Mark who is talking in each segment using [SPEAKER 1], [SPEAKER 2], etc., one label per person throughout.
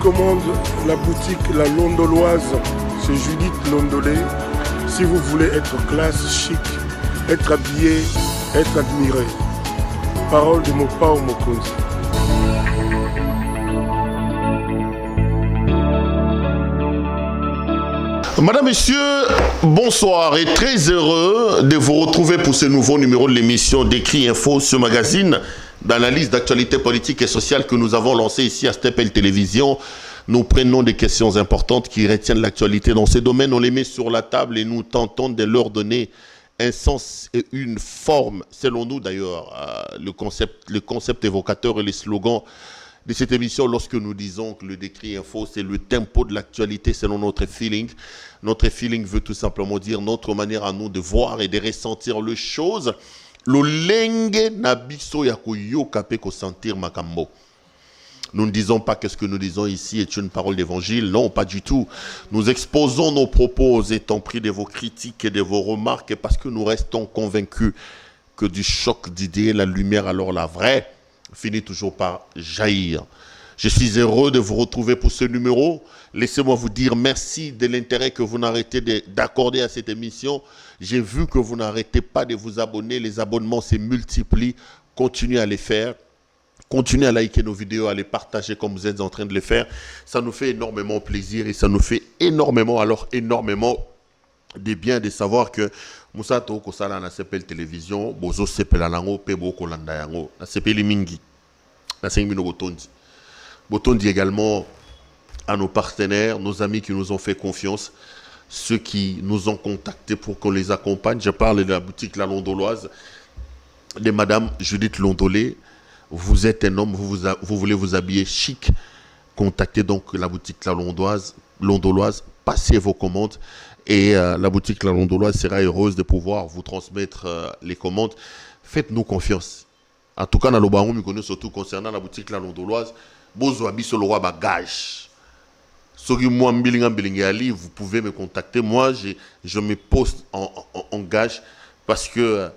[SPEAKER 1] commande la boutique La Londoloise, c'est Judith Londolé. Si vous voulez être classe, chic, être habillé, être admiré. Parole de Mopao Mokonzi.
[SPEAKER 2] Madame, Messieurs, bonsoir et très heureux de vous retrouver pour ce nouveau numéro de l'émission d'Écrit Info, ce magazine d'analyse d'actualité politique et sociale que nous avons lancé ici à Stepel Télévision. Nous prenons des questions importantes qui retiennent l'actualité dans ces domaines, on les met sur la table et nous tentons de leur donner un sens et une forme, selon nous d'ailleurs, le concept évocateur et les slogans de cette émission lorsque nous disons que le Décrit Info, c'est le tempo de l'actualité selon notre feeling. Notre feeling veut tout simplement dire notre manière à nous de voir et de ressentir les choses. Lo lenge na biso ya koyoka pe ko sentir makambo. Nous ne disons pas que ce que nous disons ici est une parole d'évangile. Non, pas du tout. Nous exposons nos propos étant pris de vos critiques et de vos remarques parce que nous restons convaincus que du choc d'idées, la lumière, alors la vraie, finit toujours par jaillir. Je suis heureux de vous retrouver pour ce numéro. Laissez-moi vous dire merci de l'intérêt que vous n'arrêtez d'accorder à cette émission. J'ai vu que vous n'arrêtez pas de vous abonner. Les abonnements se multiplient. Continuez à les faire. Continuez à liker nos vidéos, à les partager comme vous êtes en train de le faire. Ça nous fait énormément plaisir et ça nous fait énormément de bien de savoir que Moussa Toko Sala na Stepel Télévision, Bozo Sepela Lango, Pebo Kolanda Yango, na Sepeli Mingi, na Sengmino Botondi. Botondi également à nos partenaires, nos amis qui nous ont fait confiance, ceux qui nous ont contactés pour qu'on les accompagne. Je parle de la boutique La Londoloise, de Madame Judith Londolé. Vous êtes un homme, vous voulez vous habiller chic, contactez donc la boutique La Londoloise, passez vos commandes et la boutique La Londoloise sera heureuse de pouvoir vous transmettre les commandes. Faites-nous confiance. En tout cas, dans le baron, nous connaissons surtout concernant la boutique La Londoloise, Bozo Abisso le roi bagage. Vous pouvez me contacter. Moi, je me poste en gage parce que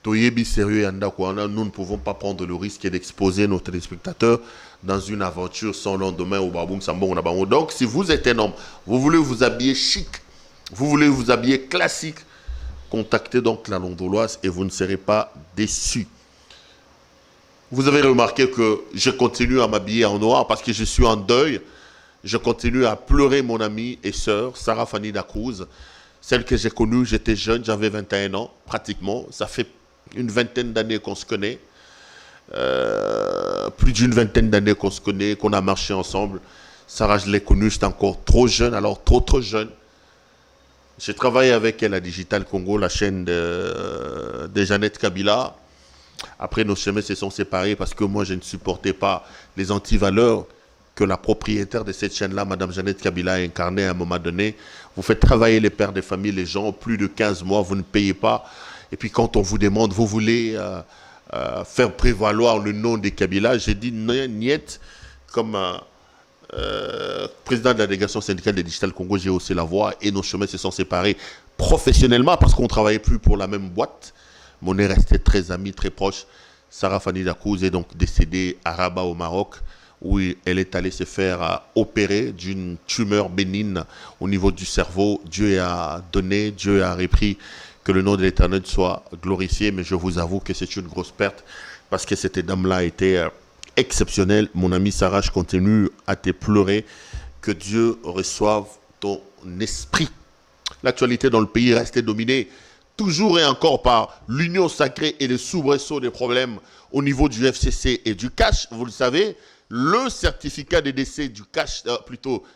[SPEAKER 2] nous ne pouvons pas prendre le risque d'exposer nos téléspectateurs dans une aventure sans lendemain au Baboum Sambon. Donc, si vous êtes un homme, vous voulez vous habiller chic, vous voulez vous habiller classique, contactez donc La Londoloise et vous ne serez pas déçus. Vous avez remarqué que je continue à m'habiller en noir parce que je suis en deuil. Je continue à pleurer mon amie et sœur, Sarah Fanny Dacruz, celle que j'ai connue, j'étais jeune, j'avais 21 ans pratiquement. Ça fait une vingtaine d'années qu'on se connaît, plus d'une vingtaine d'années qu'on se connaît, qu'on a marché ensemble. Sarah, je l'ai connue, j'étais encore trop jeune, alors trop jeune. J'ai travaillé avec elle à Digital Congo, la chaîne de Jeannette Kabila. Après, nos chemins se sont séparés parce que moi, je ne supportais pas les antivaleurs que la propriétaire de cette chaîne-là, Madame Jeannette Kabila, a incarné à un moment donné. Vous faites travailler les pères de famille, les gens, plus de 15 mois, vous ne payez pas. Et puis quand on vous demande, vous voulez faire prévaloir le nom de Kabila, j'ai dit niet, comme président de la délégation syndicale de Digital Congo, j'ai haussé la voix et nos chemins se sont séparés professionnellement parce qu'on ne travaillait plus pour la même boîte. Mais on est resté très amis, très proches. Sarah Fanny Dacruz est donc décédée à Rabat au Maroc, où elle est allée se faire opérer d'une tumeur bénigne au niveau du cerveau. Dieu a donné, Dieu a repris. Que le nom de l'Éternel soit glorifié, mais je vous avoue que c'est une grosse perte parce que cette dame-là était exceptionnelle. Mon ami Sarah, je continue à te pleurer. Que Dieu reçoive ton esprit. L'actualité dans le pays reste dominée toujours et encore par l'union sacrée et les soubresauts des problèmes au niveau du FCC et du cash. Vous le savez, le certificat de décès du cash,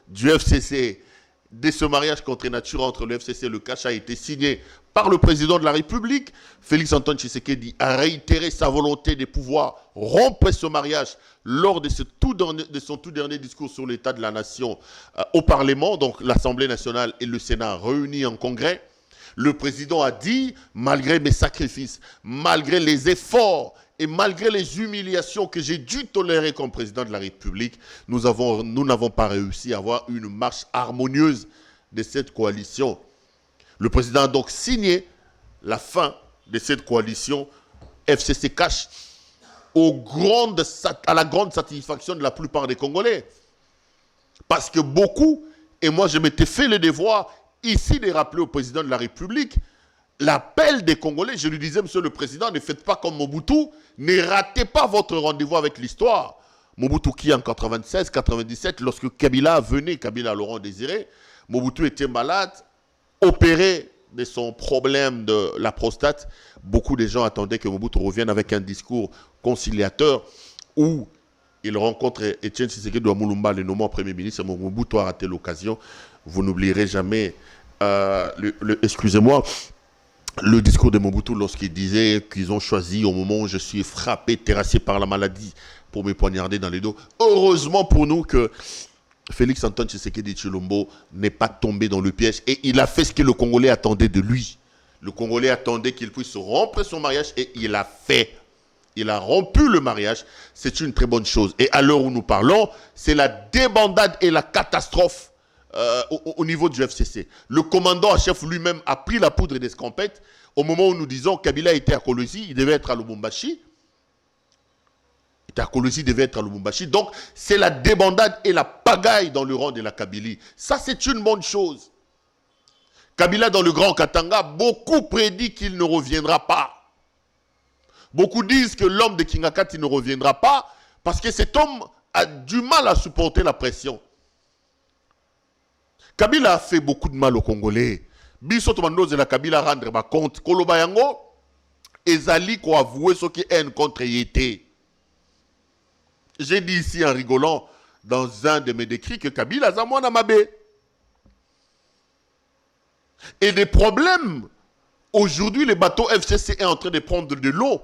[SPEAKER 2] du FCC, de ce mariage contre nature entre le FCC et le cash a été signé par le président de la République. Félix Antoine Tshisekedi a réitéré sa volonté de pouvoir rompre ce mariage lors de son tout dernier discours sur l'état de la nation au Parlement, donc l'Assemblée nationale et le Sénat réunis en congrès. Le président a dit, malgré mes sacrifices, malgré les efforts et malgré les humiliations que j'ai dû tolérer comme président de la République, nous n'avons pas réussi à avoir une marche harmonieuse de cette coalition. Le président a donc signé la fin de cette coalition FCC Cash à la grande satisfaction de la plupart des Congolais. Parce que beaucoup, et moi je m'étais fait le devoir ici de rappeler au président de la République, l'appel des Congolais, je lui disais, monsieur le président, ne faites pas comme Mobutu, ne ratez pas votre rendez-vous avec l'histoire. Mobutu qui en 96-97, lorsque Kabila venait, Kabila Laurent Désiré, Mobutu était malade, opéré de son problème de la prostate. Beaucoup de gens attendaient que Mobutu revienne avec un discours conciliateur où il rencontre Étienne Tshisekedi de Moulumba, le nommé Premier ministre. Mobutu a raté l'occasion. Vous n'oublierez jamais, excusez-moi, le discours de Mobutu lorsqu'il disait qu'ils ont choisi au moment où je suis frappé, terrassé par la maladie pour me poignarder dans les dos. Heureusement pour nous que Félix Antoine Tshisekedi Tshilombo n'est pas tombé dans le piège et il a fait ce que le Congolais attendait de lui. Le Congolais attendait qu'il puisse rompre son mariage et il a fait. Il a rompu le mariage. C'est une très bonne chose. Et à l'heure où nous parlons, c'est la débandade et la catastrophe au niveau du FCC. Le commandant en chef lui-même a pris la poudre d'escampette. Au moment où nous disons Kabila était à Kolwezi, il devait être à Lubumbashi. Kolwezi devait être à Lubumbashi. Donc, c'est la débandade et la pagaille dans le rang de la Kabylie. Ça, c'est une bonne chose. Kabila dans le Grand Katanga, beaucoup prédit qu'il ne reviendra pas. Beaucoup disent que l'homme de Kingakati ne reviendra pas parce que cet homme a du mal à supporter la pression. Kabila a fait beaucoup de mal aux Congolais. Biso Tomandoze la Kabila rendre ma compte. Kolobayango, ezali ko avouer ce qui est contre Yété. J'ai dit ici en rigolant dans un de mes décrits que Kabila Zamwana Mabé. Et des problèmes. Aujourd'hui, les bateaux FCC est en train de prendre de l'eau.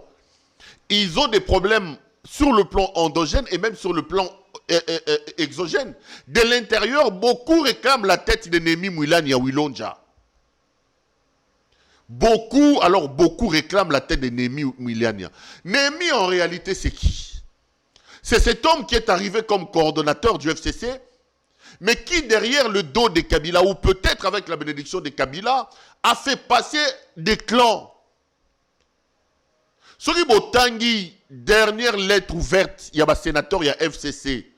[SPEAKER 2] Ils ont des problèmes sur le plan endogène et même sur le plan exogène. De l'intérieur, beaucoup réclament la tête de Némi Mouilani à Wilonja. Beaucoup réclament la tête de Némi Mouilani. Némi, en réalité, c'est qui? C'est cet homme qui est arrivé comme coordonnateur du FCC, mais qui, derrière le dos de Kabila, ou peut-être avec la bénédiction de Kabila, a fait passer des clans. Soki Botangi, dernière lettre ouverte, il y a un sénateur, il y a FCC.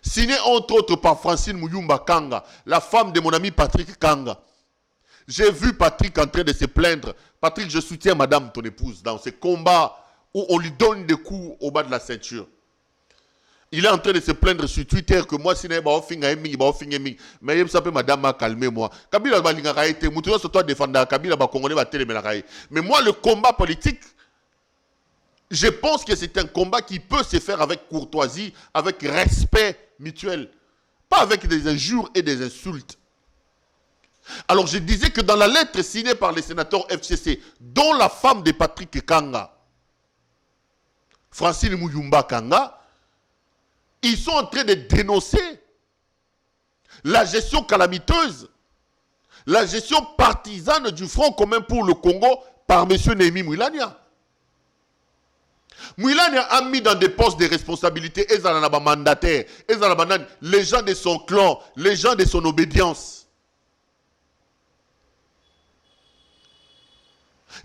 [SPEAKER 2] Signé entre autres par Francine Mouyumba Kanga, la femme de mon ami Patrick Kanga. J'ai vu Patrick en train de se plaindre. Patrick, je soutiens madame, ton épouse, dans ce combat où on lui donne des coups au bas de la ceinture. Il est en train de se plaindre sur Twitter que moi, si je suis mais ça peut madame m'a calmé moi. Kabila balinga été, moutoua sur toi défendre Kabila ba congolais ba télé mais moi le combat politique, je pense que c'est un combat qui peut se faire avec courtoisie, avec respect mutuel, pas avec des injures et des insultes. Alors je disais que dans la lettre signée par les sénateurs FCC, dont la femme de Patrick Kanga, Francine Mouyumba Kanga, ils sont en train de dénoncer la gestion calamiteuse, la gestion partisane du Front commun pour le Congo par M. Némi Mouilania. Mouilania a mis dans des postes de responsabilité mandataires, les gens de son clan, les gens de son obédience.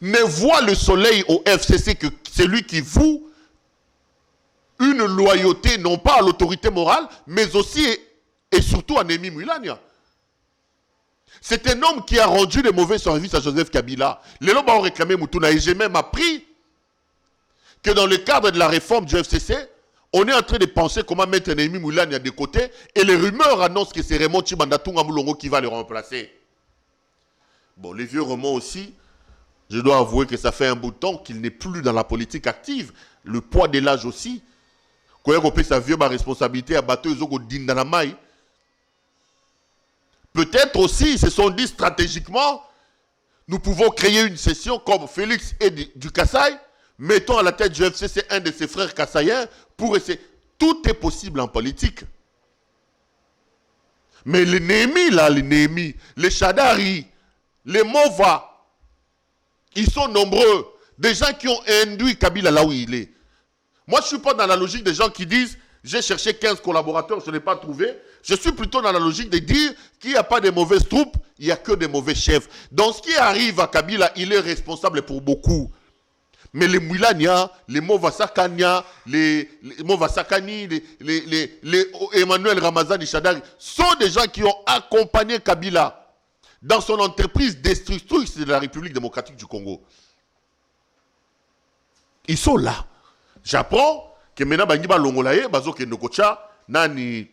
[SPEAKER 2] Ne voit le soleil au FCC que c'est lui qui voue une loyauté, non pas à l'autorité morale, mais aussi et surtout à Némi Mouilania. C'est un homme qui a rendu de mauvais services à Joseph Kabila. Les lobes ont réclamé Moutouna et j'ai même appris que dans le cadre de la réforme du FCC, on est en train de penser comment mettre Némi Mouilania de côté et les rumeurs annoncent que c'est Raymond Chibandatunga Moulongo qui va le remplacer. Bon, les vieux romans aussi, je dois avouer que ça fait un bout de temps qu'il n'est plus dans la politique active. Le poids de l'âge aussi. Quand on peut sa vieux responsabilité à battre les peut-être aussi, ils se sont dit stratégiquement, nous pouvons créer une session comme Félix et du Kassai, mettons à la tête du FCC un de ses frères kassaïens pour essayer. Tout est possible en politique. Mais les Némi, là, les Chadari, les Mova, ils sont nombreux. Des gens qui ont induit Kabila là où il est. Moi, je ne suis pas dans la logique des gens qui disent j'ai cherché 15 collaborateurs, je n'ai pas trouvé. Je suis plutôt dans la logique de dire qu'il n'y a pas de mauvaises troupes, il n'y a que des mauvais chefs. Dans ce qui arrive à Kabila, il est responsable pour beaucoup. Mais les Mouilania, les Movasakania, les Movasakani, les Emmanuel Ramazani Chadari sont des gens qui ont accompagné Kabila dans son entreprise destructrice de la République démocratique du Congo. Ils sont là. J'apprends que maintenant, Bangiba Longolaye, Bazo Kendokocha, Nani,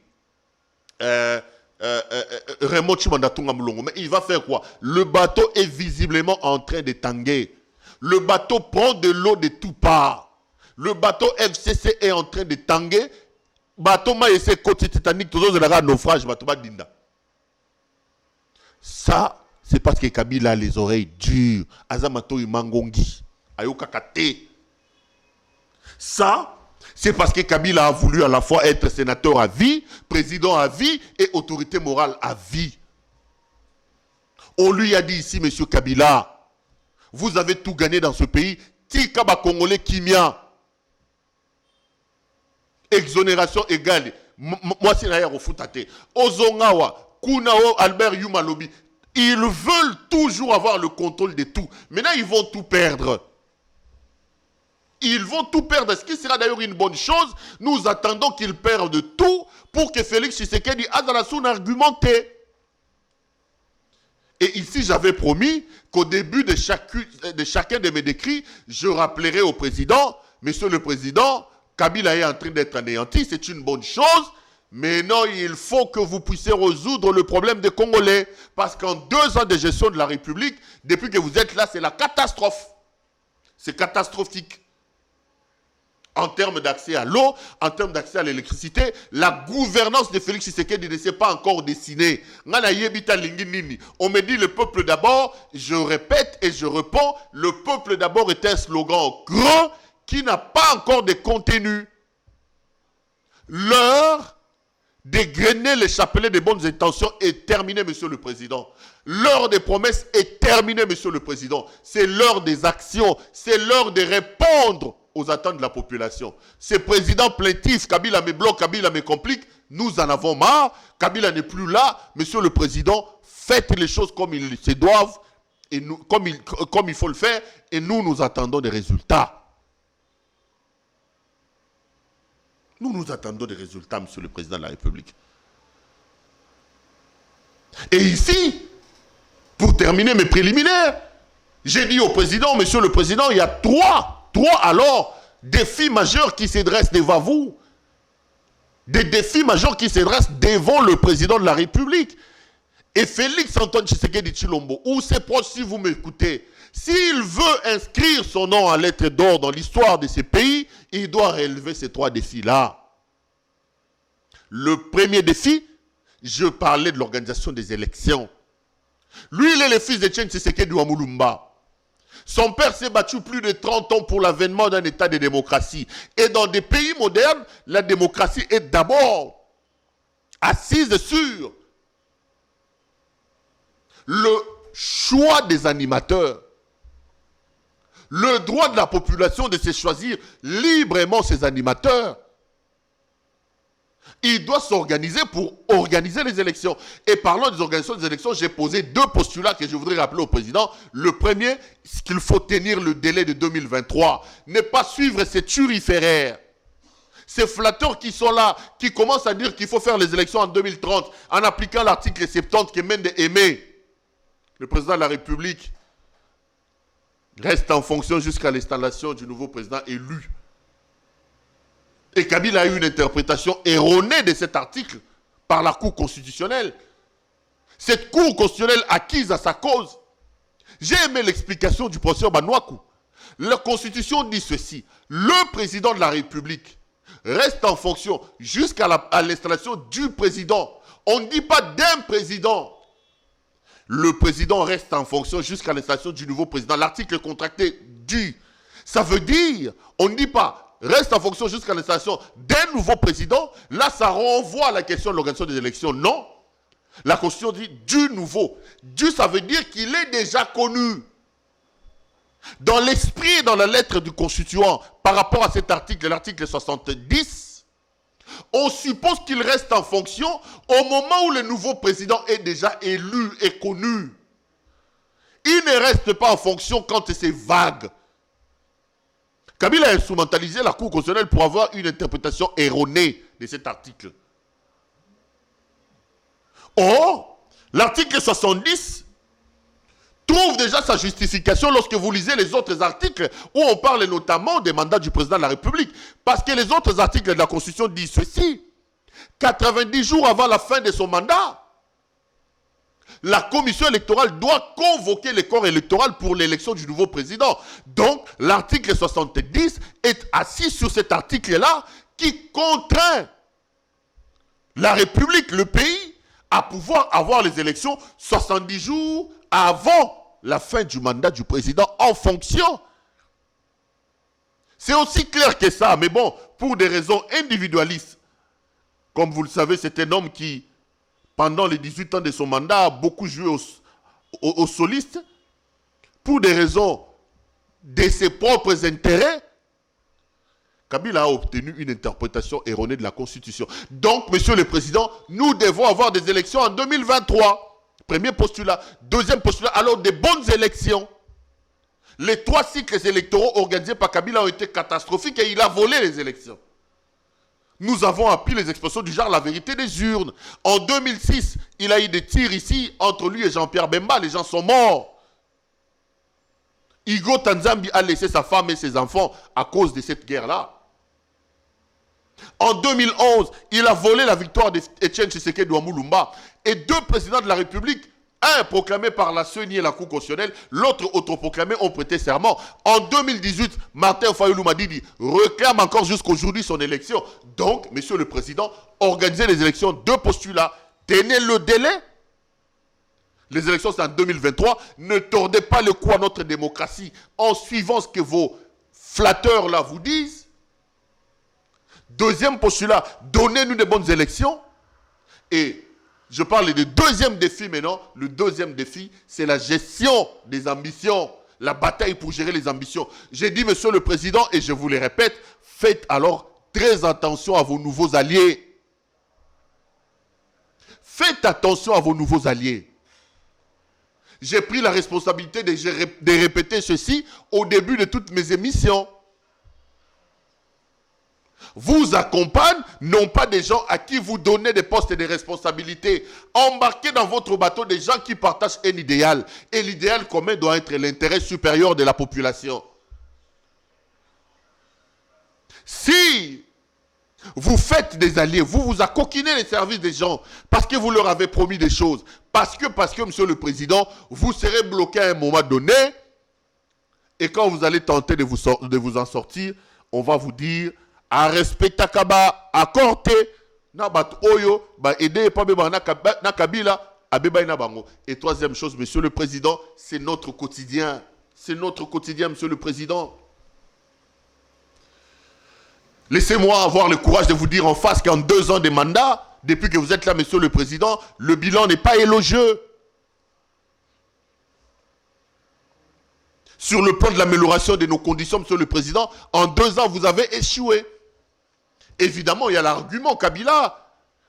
[SPEAKER 2] Raymond Chimandatunga Moulongo. Mais il va faire quoi? Le bateau est visiblement en train de tanguer. Le bateau prend de l'eau de toutes parts. Le bateau FCC est en train de tanguer. Bateau Maïsé côté Titanic, tous les autres naufrage, bateau Dinda. Ça, c'est parce que Kabila a les oreilles dures. Azamato Imangongi. Ayoka Kate. Ça, c'est parce que Kabila a voulu à la fois être sénateur à vie, président à vie et autorité morale à vie. On lui a dit ici, monsieur Kabila, vous avez tout gagné dans ce pays. Tikaba Congolais Kimia. Exonération égale. Moi, c'est l'air au foutate. Ozongawa, Kunao, Albert Yumalobi. Ils veulent toujours avoir le contrôle de tout. Maintenant, ils vont tout perdre. Ils vont tout perdre. Ce qui sera d'ailleurs une bonne chose. Nous attendons qu'ils perdent tout pour que Félix Tshisekedi Azalasoun argumente. Et ici, j'avais promis qu'au début de chacun de mes décrits, je rappellerai au président, monsieur le président, Kabila est en train d'être anéanti, c'est une bonne chose, mais non, il faut que vous puissiez résoudre le problème des Congolais. Parce qu'en 2 ans de gestion de la République, depuis que vous êtes là, c'est la catastrophe. C'est catastrophique. En termes d'accès à l'eau, en termes d'accès à l'électricité, la gouvernance de Félix Tshisekedi ne s'est pas encore dessinée. On me dit le peuple d'abord, je répète et je réponds, le peuple d'abord est un slogan grand qui n'a pas encore de contenu. L'heure d'égrener les chapelets des bonnes intentions est terminée, monsieur le président. L'heure des promesses est terminée, monsieur le président. C'est l'heure des actions, c'est l'heure de répondre aux attentes de la population. Ces présidents plaintifs, Kabila me bloque, Kabila me complique, nous en avons marre. Kabila n'est plus là. Monsieur le président, faites les choses comme ils se doivent, et nous, comme il faut le faire, et nous attendons des résultats. Nous attendons des résultats, monsieur le président de la République. Et ici, pour terminer mes préliminaires, j'ai dit au président, monsieur le président, il y a trois alors défis majeurs qui se dressent devant vous. Des défis majeurs qui se dressent devant le président de la République. Et Félix Antoine Tshisekedi Tshilombo, ou ses proches, si vous m'écoutez, s'il veut inscrire son nom en lettres d'or dans l'histoire de ces pays, il doit relever ces 3 défis-là. Le premier défi, je parlais de l'organisation des élections. Lui, il est le fils de Etienne Tshisekedi Wamulumba. Son père s'est battu plus de 30 ans pour l'avènement d'un état de démocratie. Et dans des pays modernes, la démocratie est d'abord assise sur le choix des animateurs. Le droit de la population de se choisir librement ses animateurs. Il doit s'organiser pour organiser les élections. Et parlant des organisations des élections, j'ai posé 2 postulats que je voudrais rappeler au président. Le premier, c'est qu'il faut tenir le délai de 2023. Ne pas suivre ces turiféraires. Ces flatteurs qui sont là, qui commencent à dire qu'il faut faire les élections en 2030, en appliquant l'article 70 qui mène d'Aimé. Le président de la République reste en fonction jusqu'à l'installation du nouveau président élu. Et Kabila a eu une interprétation erronée de cet article par la Cour constitutionnelle. Cette Cour constitutionnelle acquise à sa cause. J'ai aimé l'explication du professeur Banouakou. La Constitution dit ceci. Le président de la République reste en fonction jusqu'à l'installation du président. On ne dit pas d'un président. Le président reste en fonction jusqu'à l'installation du nouveau président. L'article contracté dit. Ça veut dire, on ne dit pas reste en fonction jusqu'à l'installation d'un nouveau président. Là, ça renvoie à la question de l'organisation des élections. Non. La Constitution dit du nouveau. Du, ça veut dire qu'il est déjà connu. Dans l'esprit et dans la lettre du constituant, par rapport à cet article, l'article 70, on suppose qu'il reste en fonction au moment où le nouveau président est déjà élu et connu. Il ne reste pas en fonction quand c'est vague. Kabila a instrumentalisé la Cour constitutionnelle pour avoir une interprétation erronée de cet article. Or, l'article 70 trouve déjà sa justification lorsque vous lisez les autres articles où on parle notamment des mandats du président de la République. Parce que les autres articles de la Constitution disent ceci. 90 jours avant la fin de son mandat, la commission électorale doit convoquer le corps électoral pour l'élection du nouveau président. Donc, l'article 70 est assis sur cet article-là qui contraint la République, le pays, à pouvoir avoir les élections 70 jours avant la fin du mandat du président en fonction. C'est aussi clair que ça, mais bon, pour des raisons individualistes. Comme vous le savez, c'est un homme qui, pendant les 18 ans de son mandat, a beaucoup joué au soliste. Pour des raisons de ses propres intérêts, Kabila a obtenu une interprétation erronée de la Constitution. Donc, Monsieur le Président, nous devons avoir des élections en 2023. Premier postulat. Deuxième postulat, alors des bonnes élections. Les 3 cycles électoraux organisés par Kabila ont été catastrophiques et il a volé les élections. Nous avons appris les expressions du genre la vérité des urnes. En 2006, il a eu des tirs ici entre lui et Jean-Pierre Bemba. Les gens sont morts. Igo Tanzambi a laissé sa femme et ses enfants à cause de cette guerre-là. En 2011, il a volé la victoire d'Etienne Tshisekedi Mulumba. Et 2 présidents de la République, un proclamé par la CENI et la Cour constitutionnelle, l'autre autoproclamé, ont prêté serment. En 2018, Martin Fayulu Madidi réclame encore jusqu'aujourd'hui son élection. Donc, Monsieur le Président, organisez les élections, 2 postulats. Tenez le délai. Les élections, c'est en 2023. Ne tordez pas le cou à notre démocratie en suivant ce que vos flatteurs là vous disent. Deuxième postulat, donnez-nous de bonnes élections. Et je parle du deuxième défi maintenant. Le deuxième défi, c'est la gestion des ambitions. La bataille pour gérer les ambitions. J'ai dit, Monsieur le Président, et je vous le répète, faites alors très attention à vos nouveaux alliés. Faites attention à vos nouveaux alliés. J'ai pris la responsabilité de répéter ceci au début de toutes mes émissions. Vous accompagnent, non pas des gens à qui vous donnez des postes et des responsabilités. Embarquez dans votre bateau des gens qui partagent un idéal. Et l'idéal commun doit être l'intérêt supérieur de la population. Si vous faites des alliés, vous accoquinez les services des gens parce que vous leur avez promis des choses. Parce que, Monsieur le Président, vous serez bloqué à un moment donné. Et quand vous allez tenter de vous en sortir, on va vous dire à respecter Kaba, à corter, na bat oyo, ba aider pas beba na Kabila, à beba na bango. Et troisième chose, Monsieur le Président, c'est notre quotidien. C'est notre quotidien, Monsieur le Président. Laissez-moi avoir le courage de vous dire en face qu'en 2 ans de mandat, depuis que vous êtes là, Monsieur le Président, le bilan n'est pas élogieux. Sur le plan de l'amélioration de nos conditions, Monsieur le Président, en 2 ans, vous avez échoué. Évidemment, il y a l'argument Kabila.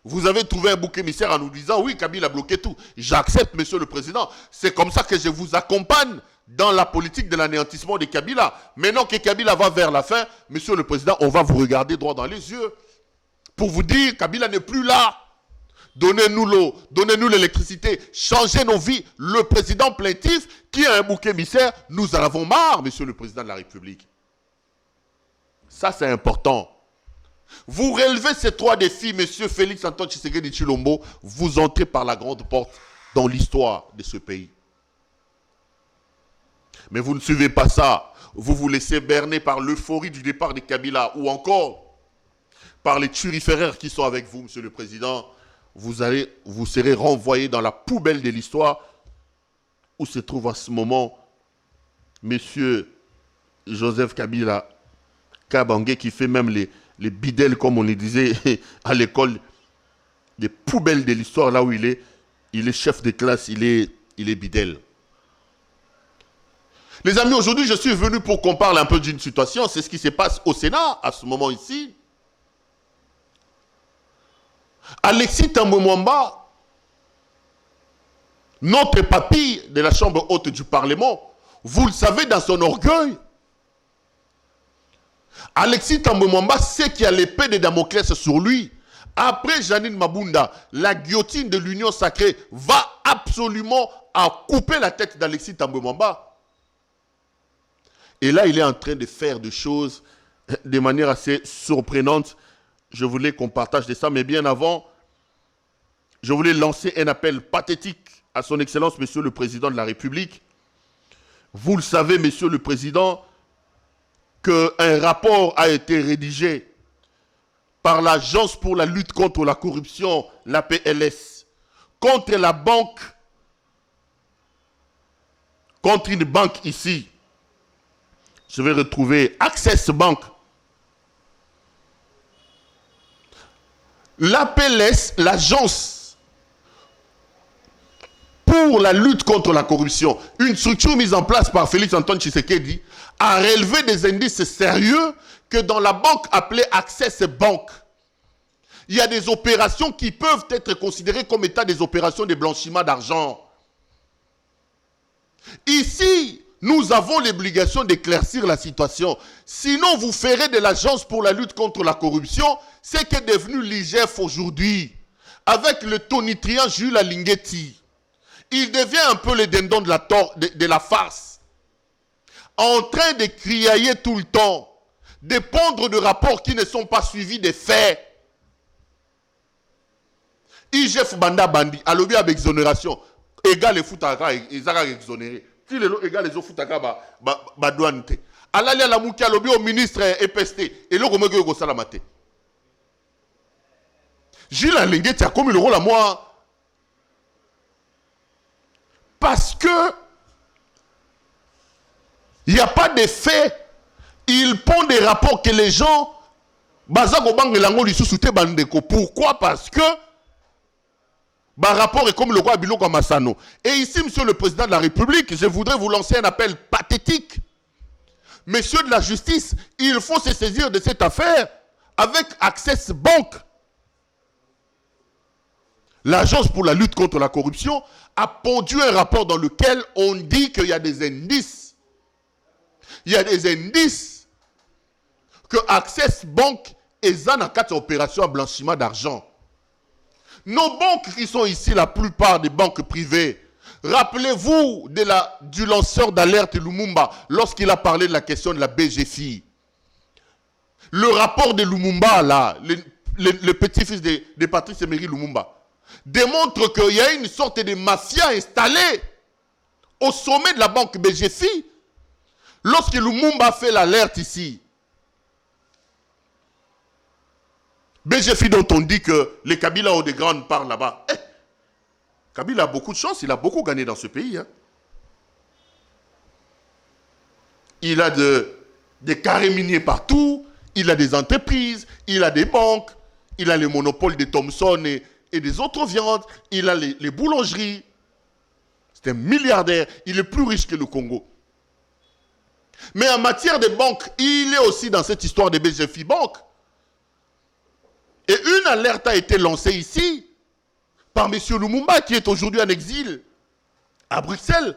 [SPEAKER 2] Vous avez trouvé un bouc émissaire en nous disant, oui, Kabila a bloqué tout. J'accepte, Monsieur le Président. C'est comme ça que je vous accompagne dans la politique de l'anéantissement de Kabila. Maintenant que Kabila va vers la fin, Monsieur le Président, on va vous regarder droit dans les yeux pour vous dire, Kabila n'est plus là. Donnez-nous l'eau, donnez-nous l'électricité, changez nos vies. Le président plaintif qui a un bouc émissaire, nous en avons marre, Monsieur le Président de la République. Ça, c'est important. Vous relevez ces 3 défis, Monsieur Félix Antoine Tshisekedi Tshilombo, vous entrez par la grande porte dans l'histoire de ce pays. Mais vous ne suivez pas ça. Vous vous laissez berner par l'euphorie du départ de Kabila ou encore par les turiféraires qui sont avec vous, Monsieur le Président. Vous serez renvoyé dans la poubelle de l'histoire où se trouve à ce moment Monsieur Joseph Kabila Kabange qui fait même les bidelles, comme on les disait à l'école, des poubelles de l'histoire, là où il est chef de classe, il est bidelle. Les amis, aujourd'hui, je suis venu pour qu'on parle un peu d'une situation. C'est ce qui se passe au Sénat, à ce moment ici. Alexis Thambwe Mwamba, notre papy de la Chambre haute du Parlement, vous le savez, dans son orgueil, Alexis Thambwe Mwamba sait qu'il y a l'épée de Damoclès sur lui. Après Janine Mabunda, la guillotine de l'Union sacrée va absolument à couper la tête d'Alexis Thambwe Mwamba. Et là, il est en train de faire des choses de manière assez surprenante. Je voulais qu'on partage de ça, mais bien avant, je voulais lancer un appel pathétique à son Excellence, Monsieur le Président de la République. Vous le savez, Monsieur le Président, qu'un rapport a été rédigé par l'Agence pour la lutte contre la corruption, l'APLS, contre la banque, contre une banque ici. Je vais retrouver Access Bank. L'APLS, l'Agence pour la lutte contre la corruption, une structure mise en place par Félix Antoine Tshisekedi, a relevé des indices sérieux que dans la banque appelée Access Bank, il y a des opérations qui peuvent être considérées comme étant des opérations de blanchiment d'argent. Ici, nous avons l'obligation d'éclaircir la situation. Sinon, vous ferez de l'Agence pour la lutte contre la corruption ce qui est devenu l'IGF aujourd'hui, avec le tonitruant Jules Alinguetti. Il devient un peu le dindon de la farce, en train de criailler tout le temps, de pondre de rapports qui ne sont pas suivis des faits. IGF Banda Bandi, à l'objet avec exonération, égal les foutaka, ils ont exonéré. Qui les égal les foutaka, douane. Alali à la mouki, à l'objet au ministre EPST, et le gomme que salamate. Gilles Alinguetti a commis le rôle à moi. Parce que il n'y a pas de faits. Ils pondent des rapports que les gens pourquoi? Parce que rapport est comme le roi Biloko Massano. Et ici, Monsieur le Président de la République, je voudrais vous lancer un appel pathétique. Messieurs de la justice, il faut se saisir de cette affaire avec Access Bank. L'Agence pour la lutte contre la corruption a pondu un rapport dans lequel on dit qu'il y a des indices. Il y a des indices que Access Bank est dans 4 opérations à blanchiment d'argent. Nos banques qui sont ici, la plupart des banques privées, rappelez-vous du lanceur d'alerte Lumumba lorsqu'il a parlé de la question de la BGFI. Le rapport de Lumumba, là, le petit-fils de Patrice Emery Lumumba, démontre qu'il y a une sorte de mafia installée au sommet de la banque BGFI. Lorsque Lumumba fait l'alerte ici, BGFI dont on dit que les Kabila ont des grandes parts là-bas. Kabila a beaucoup de chance, il a beaucoup gagné dans ce pays. Hein. Il a des carrés miniers partout, il a des entreprises, il a des banques, il a les monopoles de Thomson et des autres viandes, il a les boulangeries. C'est un milliardaire, il est plus riche que le Congo. Mais en matière de banque, il est aussi dans cette histoire de BGFI Bank. Et une alerte a été lancée ici par M. Lumumba qui est aujourd'hui en exil à Bruxelles.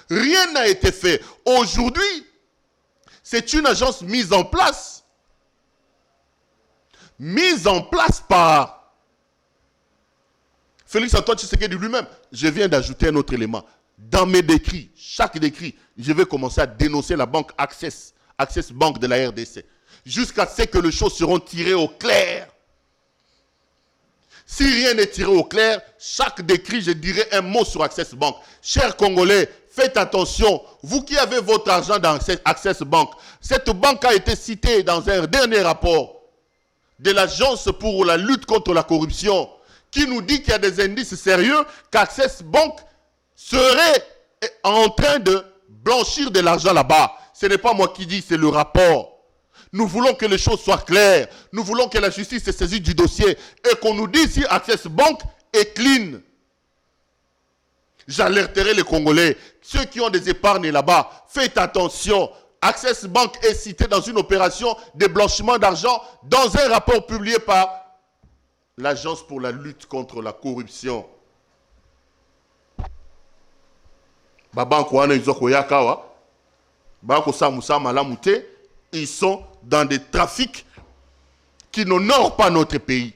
[SPEAKER 2] Rien n'a été fait. Aujourd'hui, c'est une agence mise en place. Mise en place par Félix Antoine Tshisekedi lui-même. Je viens d'ajouter un autre élément. Dans mes décrits, chaque décrit, je vais commencer à dénoncer la banque Access Bank de la RDC. Jusqu'à ce que les choses seront tirées au clair. Si rien n'est tiré au clair, chaque décrit, je dirai un mot sur Access Bank. Chers Congolais, faites attention. Vous qui avez votre argent dans Access Bank, cette banque a été citée dans un dernier rapport de l'Agence pour la lutte contre la corruption qui nous dit qu'il y a des indices sérieux qu'Access Bank serait en train de blanchir de l'argent là-bas. Ce n'est pas moi qui dis, c'est le rapport. Nous voulons que les choses soient claires. Nous voulons que la justice se saisisse du dossier et qu'on nous dise si Access Bank est clean. J'alerterai les Congolais, ceux qui ont des épargnes là-bas, faites attention. Access Bank est cité dans une opération de blanchiment d'argent dans un rapport publié par l'Agence pour la lutte contre la corruption. Ils sont dans des trafics qui n'honorent pas notre pays.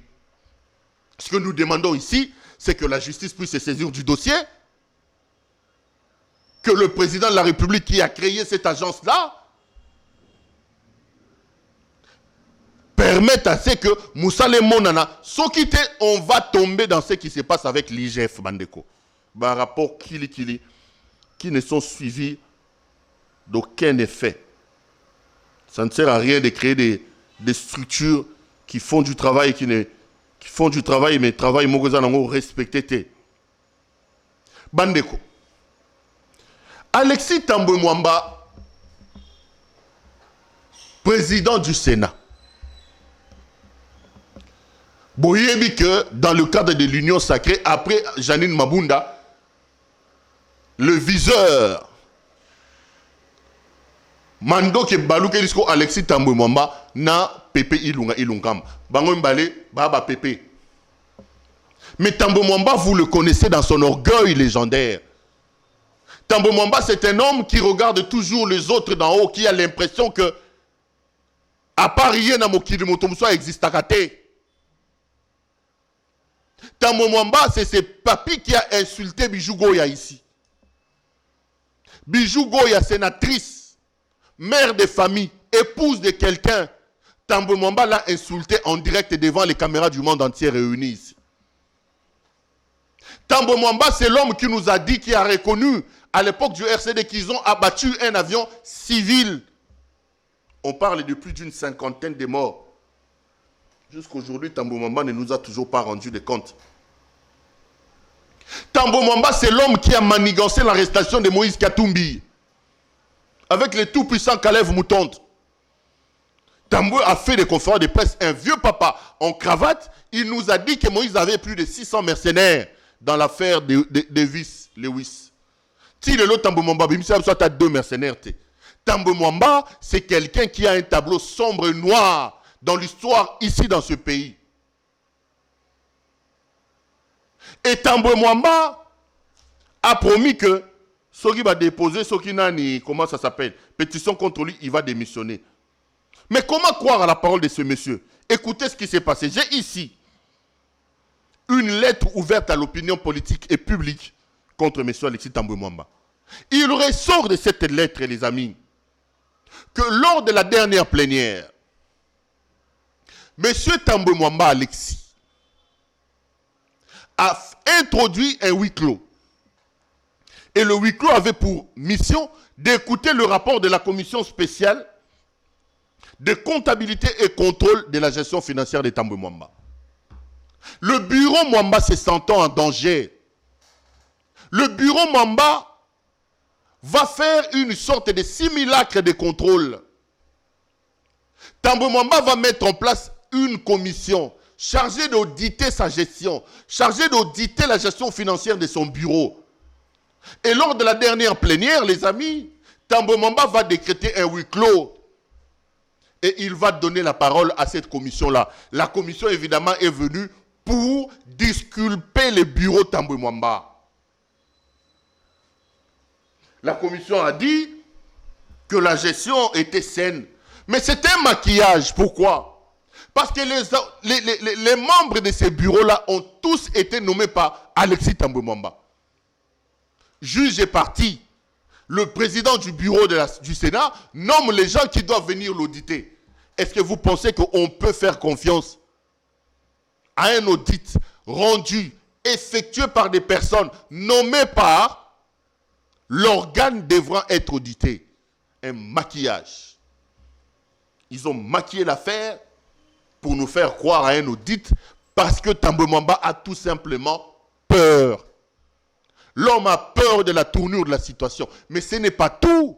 [SPEAKER 2] Ce que nous demandons ici, c'est que la justice puisse se saisir du dossier, que le président de la République qui a créé cette agence-là permette à ce que Moussa Monana, on va tomber dans ce qui se passe avec l'IGF Bandeko. Par rapport qui ne sont suivis d'aucun effet. Ça ne sert à rien de créer des structures qui font du travail, qui font du travail, mais travail mogozanango respecté. Bandeko. Alexis Tambwe Mwamba, président du Sénat. Boyebi que dans le cadre de l'Union sacrée, après Janine Mabunda, le viseur Mando ke baluke disko Alexis Tambwe Mwamba na Pepe Ilungam. Bango mbale baba Pepe. Mais Tambwe Mwamba, vous le connaissez dans son orgueil légendaire. Tambwe Mwamba, c'est un homme qui regarde toujours les autres d'en haut, qui a l'impression que à part rien na mokili motomso existe à kate. Tambwe Mwamba, c'est ce papy qui a insulté Bijou Goya ici. Bijou Goya, sénatrice, mère de famille, épouse de quelqu'un. Tambwe Mwamba l'a insulté en direct devant les caméras du monde entier réunies ici. Tambwe Mwamba, c'est l'homme qui nous a dit, qui a reconnu à l'époque du RCD qu'ils ont abattu un avion civil. On parle de plus d'une 50aine de morts. Jusqu'aujourd'hui, Tambwe Mwamba ne nous a toujours pas rendu de compte. Tambwe Mwamba, c'est l'homme qui a manigancé l'arrestation de Moïse Katumbi avec le tout-puissant Kalev Moutonde. Tambwe a fait des conférences de presse, un vieux papa en cravate. Il nous a dit que Moïse avait plus de 600 mercenaires dans l'affaire de Lewis. Si le lot Tambwe Mwamba, il y a 2 mercenaires. Tambwe Mwamba, c'est quelqu'un qui a un tableau sombre et noir dans l'histoire ici dans ce pays. Et Tambwe Mwamba a promis que Soki va déposer, Soki Nani, comment ça s'appelle, pétition contre lui, il va démissionner. Mais comment croire à la parole de ce monsieur? Écoutez ce qui s'est passé. J'ai ici une lettre ouverte à l'opinion politique et publique contre M. Alexis Tambwe Mwamba. Il ressort de cette lettre, les amis, que lors de la dernière plénière, M. Tambwe Mwamba Alexis a introduit un huis clos. Et le huis clos avait pour mission d'écouter le rapport de la commission spéciale de comptabilité et contrôle de la gestion financière de Tambwe Mwamba. Le bureau Mwamba se sentant en danger, le bureau Mwamba va faire une sorte de simulacre de contrôle. Tambwe Mwamba va mettre en place une commission chargée d'auditer sa gestion, chargée d'auditer la gestion financière de son bureau. Et lors de la dernière plénière, les amis, Tambwe Mwamba va décréter un huis clos. Et il va donner la parole à cette commission-là. La commission, évidemment, est venue pour disculper le bureau Tambwe Mwamba. La commission a dit que la gestion était saine. Mais c'était un maquillage. Pourquoi? Parce que les membres de ces bureaux-là ont tous été nommés par Alexis Tambwe Mwamba. Juge et parti. Le président du bureau du Sénat nomme les gens qui doivent venir l'auditer. Est-ce que vous pensez qu'on peut faire confiance à un audit rendu, effectué par des personnes nommées par l'organe devant être audité? Un maquillage. Ils ont maquillé l'affaire pour nous faire croire à un audit parce que Tambwe Mwamba a tout simplement peur. L'homme a peur de la tournure de la situation. Mais ce n'est pas tout.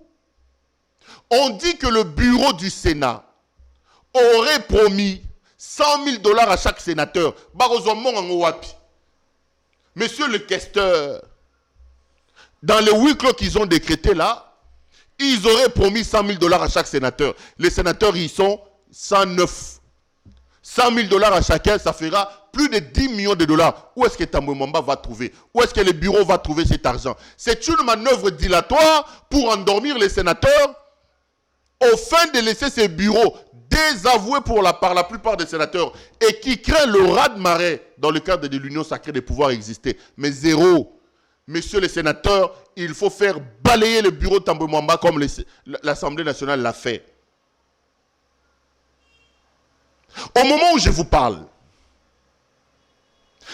[SPEAKER 2] On dit que le bureau du Sénat aurait promis 100 000 $ à chaque sénateur. Monsieur le questeur, dans le huis clos qu'ils ont décrété là, ils auraient promis 100 000 $ à chaque sénateur. Les sénateurs, ils sont 109. 100 000 $ à chacun, ça fera plus de 10 millions de dollars. Où est-ce que Tambwe Mwamba va trouver? Où est-ce que le bureau va trouver cet argent? C'est une manœuvre dilatoire pour endormir les sénateurs au fin de laisser ces bureaux désavoués par la plupart des sénateurs et qui créent le raz-de-marée dans le cadre de l'union sacrée des pouvoirs exister. Mais zéro. Messieurs les sénateurs, il faut faire balayer le bureau de Tambwe Mwamba comme l'Assemblée nationale l'a fait. Au moment où je vous parle,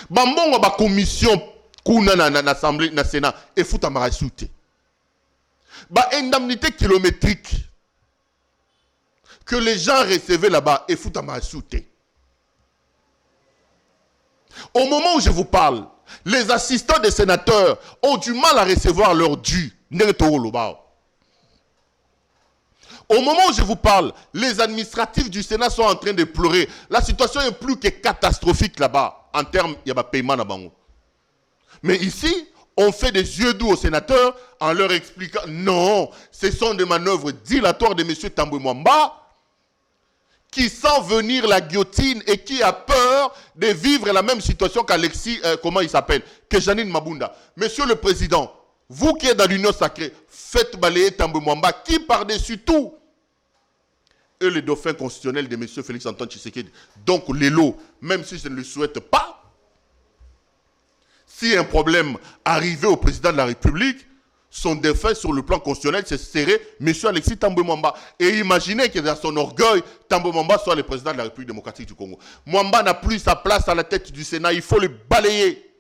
[SPEAKER 2] Bambon a commission kuna na l'Assemblée nationale et fout à marasouté. Indemnité kilométrique que les gens recevaient là-bas et fout à marasouté. Au moment où je vous parle, les assistants des sénateurs ont du mal à recevoir leur dû. Au moment où je vous parle, les administratifs du Sénat sont en train de pleurer. La situation est plus que catastrophique là-bas, en termes de paiement. Mais ici, on fait des yeux doux aux sénateurs en leur expliquant non, ce sont des manœuvres dilatoires de M. Tambwe Mwamba qui sent venir la guillotine et qui a peur de vivre la même situation qu'Alexis, comment il s'appelle, que Janine Mabunda. Monsieur le Président, vous qui êtes dans l'Union sacrée, faites balayer Tambwe Mwamba qui par-dessus tout est le dauphin constitutionnel de M. Félix Antoine Tshisekedi. Donc l'élo, même si je ne le souhaite pas, si un problème arrivait au président de la République, son défunt sur le plan constitutionnel, ce serait M. Alexis Tambwe Mwamba. Et imaginez que dans son orgueil, Tambwe Mwamba soit le président de la République démocratique du Congo. Mwamba n'a plus sa place à la tête du Sénat, il faut le balayer.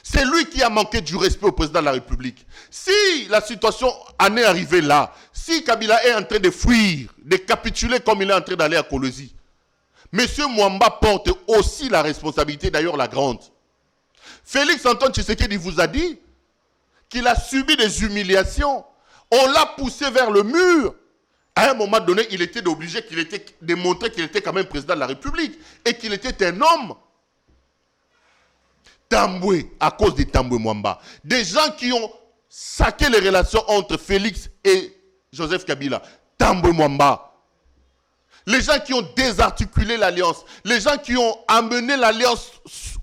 [SPEAKER 2] C'est lui qui a manqué du respect au président de la République. Si la situation en est arrivée là, si Kabila est en train de fuir, de capituler comme il est en train d'aller à Kolosi, M. Mwamba porte aussi la responsabilité, d'ailleurs la grande. Félix Antoine Tshisekedi vous a dit qu'il a subi des humiliations. On l'a poussé vers le mur. À un moment donné, il était obligé de montrer qu'il était quand même président de la République et qu'il était un homme. Tambwe, à cause de Tambwe Mwamba. Des gens qui ont saqué les relations entre Félix et Joseph Kabila. Tambwe Mwamba. Les gens qui ont désarticulé l'alliance. Les gens qui ont amené l'alliance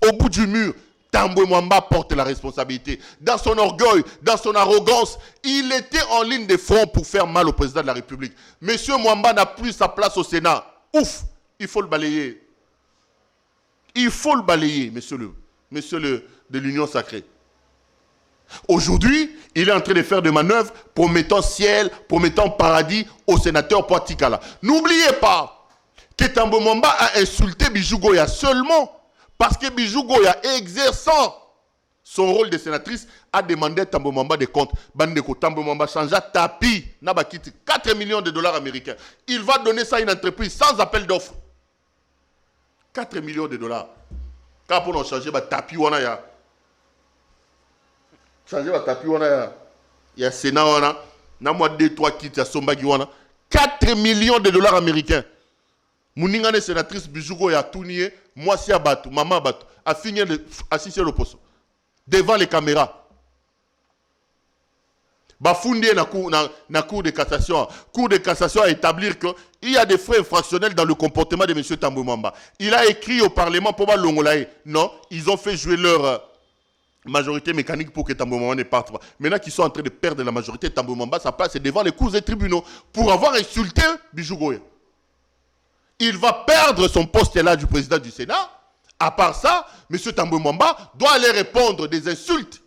[SPEAKER 2] au bout du mur. Tambwe Mwamba porte la responsabilité. Dans son orgueil, dans son arrogance, il était en ligne de front pour faire mal au président de la République. Monsieur Mwamba n'a plus sa place au Sénat. Ouf, il faut le balayer. Il faut le balayer, monsieur de l'Union sacrée. Aujourd'hui, il est en train de faire des manœuvres promettant ciel, promettant paradis au sénateur Poitikala. N'oubliez pas que Tambwe Mwamba a insulté Bijou Goya seulement parce que Bijou Goya, exerçant son rôle de sénatrice, a demandé à Tambwe Mwamba des comptes. Bandeko Tambwe Mwamba changea tapis, n'a pas quitté 4 millions de dollars américains. Il va donner ça à une entreprise sans appel d'offres. 4 millions de dollars. Quand on a changé le tapis, on a changé le tapis, il y a Sénat, on a moins 2-3 kits, il y a Sombagi, 4 millions de dollars américains. Mouningane sénatrice Bijougo ya Tounié, moi si abatou, maman abatou, a fini assis sur le poste. Devant les caméras. Bafoundé na cour de cassation. Cour de cassation a établir qu'il y a des frais infractionnels dans le comportement de M. Tambwe Mwamba. Il a écrit au Parlement pour l'Ongolaï. Non, ils ont fait jouer leur majorité mécanique pour que Tambwe Mwamba ne parte pas. Maintenant qu'ils sont en train de perdre la majorité, Tambwe Mwamba, ça passe devant les cours et tribunaux pour avoir insulté Bijou Goya. Il va perdre son poste là du président du Sénat. À part ça, M. Tambwe Mwamba doit aller répondre des insultes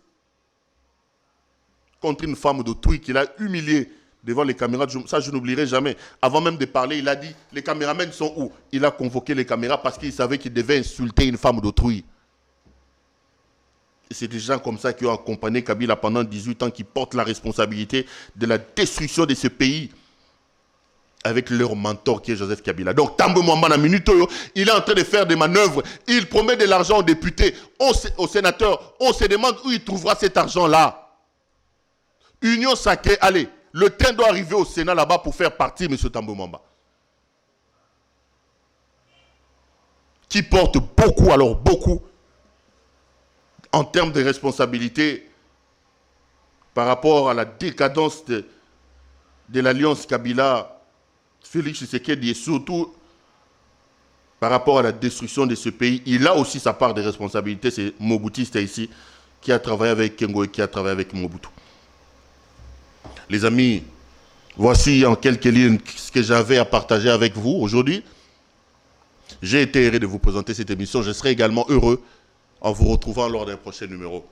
[SPEAKER 2] contre une femme d'autrui qu'il a humiliée devant les caméras. Ça, je n'oublierai jamais. Avant même de parler, il a dit, les caméramens sont où? Il a convoqué les caméras parce qu'il savait qu'il devait insulter une femme d'autrui. C'est des gens comme ça qui ont accompagné Kabila pendant 18 ans, qui portent la responsabilité de la destruction de ce pays avec leur mentor qui est Joseph Kabila. Donc, Tambwe Mwamba, na minute, il est en train de faire des manœuvres. Il promet de l'argent aux députés, aux sénateurs. On se demande où il trouvera cet argent-là. Union sacrée, allez, le train doit arriver au Sénat là-bas pour faire partir M. Tambwe Mwamba. Qui porte beaucoup, alors beaucoup, en termes de responsabilité par rapport à la décadence de l'alliance Kabila-Félix Tshisekedi et surtout par rapport à la destruction de ce pays. Il a aussi sa part de responsabilité. C'est Mobutiste ici qui a travaillé avec Kengo et qui a travaillé avec Mobutu. Les amis, Voici en quelques lignes ce que j'avais à partager avec vous aujourd'hui. J'ai été heureux de vous présenter cette émission. Je serai également heureux en vous retrouvant lors d'un prochain numéro.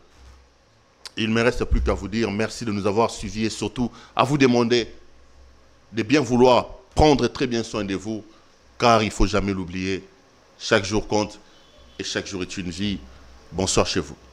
[SPEAKER 2] Il ne me reste plus qu'à vous dire merci de nous avoir suivis et surtout à vous demander de bien vouloir prendre très bien soin de vous, car il ne faut jamais l'oublier. Chaque jour compte et chaque jour est une vie. Bonsoir chez vous.